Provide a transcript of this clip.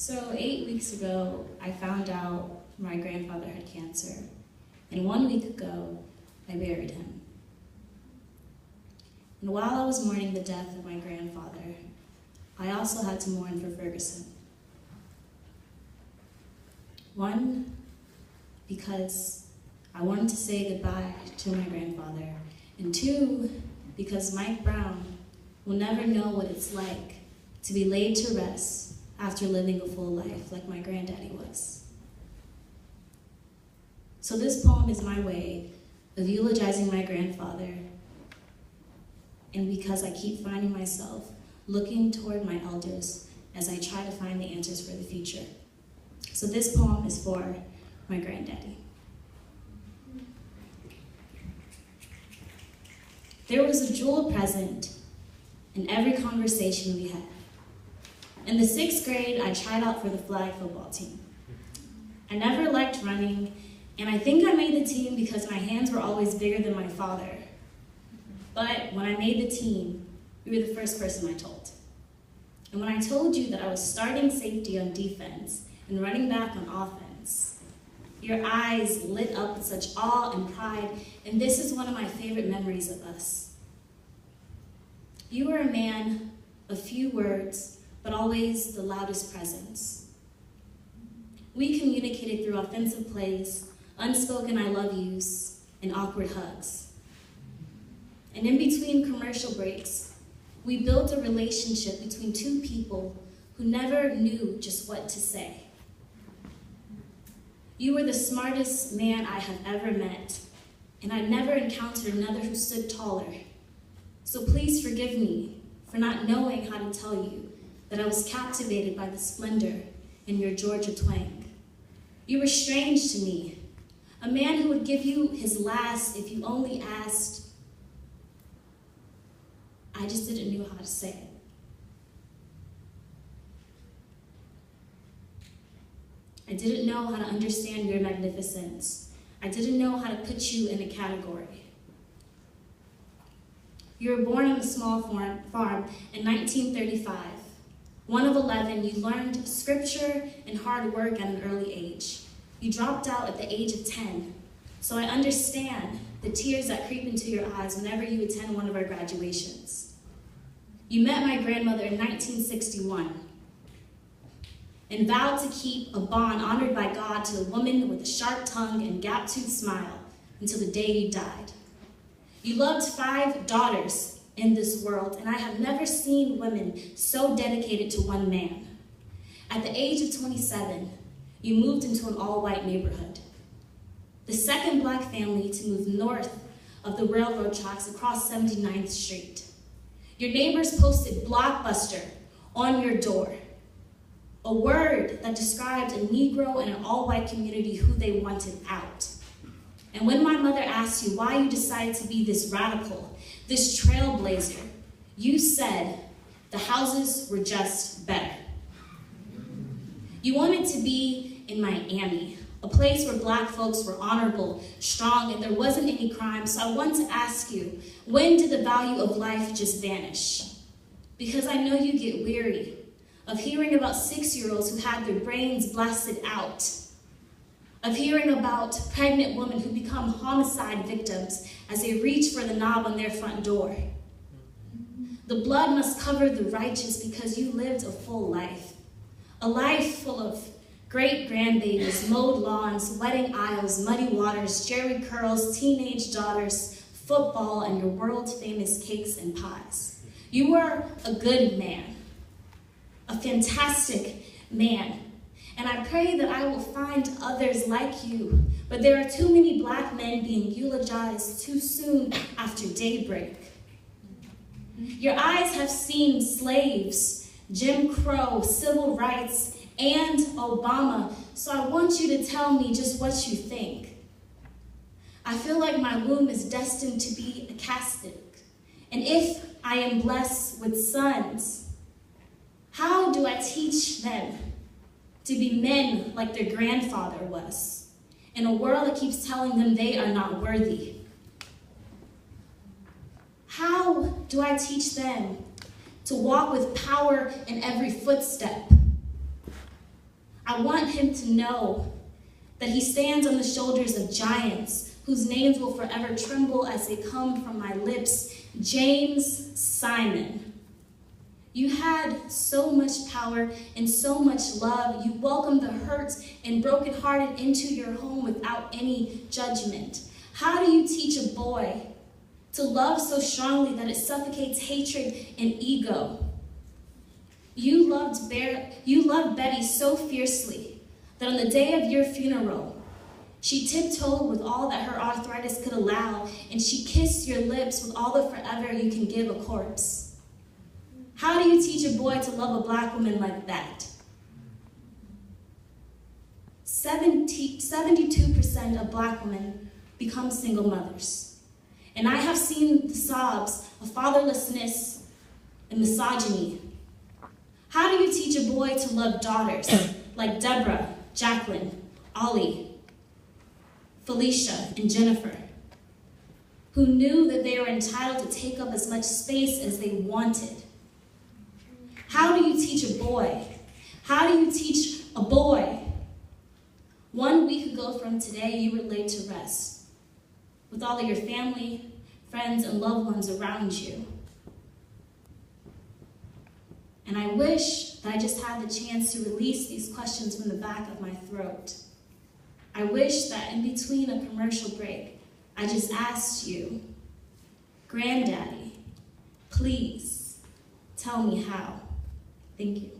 So 8 weeks ago, I found out my grandfather had cancer, and 1 week ago, I buried him. And while I was mourning the death of my grandfather, I also had to mourn for Ferguson. 1, because I wanted to say goodbye to my grandfather, and 2, because Mike Brown will never know what it's like to be laid to rest after living a full life like my granddaddy was. So this poem is my way of eulogizing my grandfather, and because I keep finding myself looking toward my elders as I try to find the answers for the future. So this poem is for my granddaddy. There was a jewel present in every conversation we had. In the 6th grade, I tried out for the flag football team. I never liked running, and I think I made the team because my hands were always bigger than my father. But when I made the team, you were the first person I told. And when I told you that I was starting safety on defense and running back on offense, your eyes lit up with such awe and pride, and this is one of my favorite memories of us. You were a man of few words, but always the loudest presence. We communicated through offensive plays, unspoken I love yous, and awkward hugs. And in between commercial breaks, we built a relationship between 2 people who never knew just what to say. You were the smartest man I have ever met, and I never encountered another who stood taller. So please forgive me for not knowing how to tell you that I was captivated by the splendor in your Georgia twang. You were strange to me, a man who would give you his last if you only asked. I just didn't know how to say it. I didn't know how to understand your magnificence. I didn't know how to put you in a category. You were born on a small farm in 1935. 1 of 11, you learned scripture and hard work at an early age. You dropped out at the age of 10, so I understand the tears that creep into your eyes whenever you attend one of our graduations. You met my grandmother in 1961 and vowed to keep a bond honored by God to a woman with a sharp tongue and gap-toothed smile until the day you died. You loved 5 daughters in this world, and I have never seen women so dedicated to one man. At the age of 27, you moved into an all-white neighborhood, the second Black family to move north of the railroad tracks across 79th Street. Your neighbors posted Blockbuster on your door, a word that described a Negro in an all-white community who they wanted out. And when my mother asked you why you decided to be this radical, this trailblazer, you said the houses were just better. You wanted to be in Miami, a place where Black folks were honorable, strong, and there wasn't any crime. So I want to ask you, when did the value of life just vanish? Because I know you get weary of hearing about 6-year-olds who had their brains blasted out, of hearing about pregnant women who become homicide victims as they reach for the knob on their front door. The blood must cover the righteous because you lived a full life, a life full of great grandbabies, mowed lawns, wedding aisles, muddy waters, jerry curls, teenage daughters, football, and your world-famous cakes and pies. You were a good man, a fantastic man. And I pray that I will find others like you, but there are too many Black men being eulogized too soon after daybreak. Your eyes have seen slaves, Jim Crow, civil rights, and Obama, so I want you to tell me just what you think. I feel like my womb is destined to be a casket, and if I am blessed with sons, how do I teach them to be men like their grandfather was, in a world that keeps telling them they are not worthy? How do I teach them to walk with power in every footstep? I want him to know that he stands on the shoulders of giants whose names will forever tremble as they come from my lips. James Simon. You had so much power and so much love. You welcomed the hurt and brokenhearted into your home without any judgment. How do you teach a boy to love so strongly that it suffocates hatred and ego? You loved Betty so fiercely that on the day of your funeral, she tiptoed with all that her arthritis could allow, and she kissed your lips with all the forever you can give a corpse. How do you teach a boy to love a black woman like that? 72% of black women become single mothers. And I have seen the sobs of fatherlessness and misogyny. How do you teach a boy to love daughters like Deborah, Jacqueline, Ollie, Felicia, and Jennifer, who knew that they were entitled to take up as much space as they wanted? How do you teach a boy? How do you teach a boy? 1 week ago from today, you were laid to rest with all of your family, friends, and loved ones around you. And I wish that I just had the chance to release these questions from the back of my throat. I wish that in between a commercial break, I just asked you, Granddaddy, please tell me how. Thank you.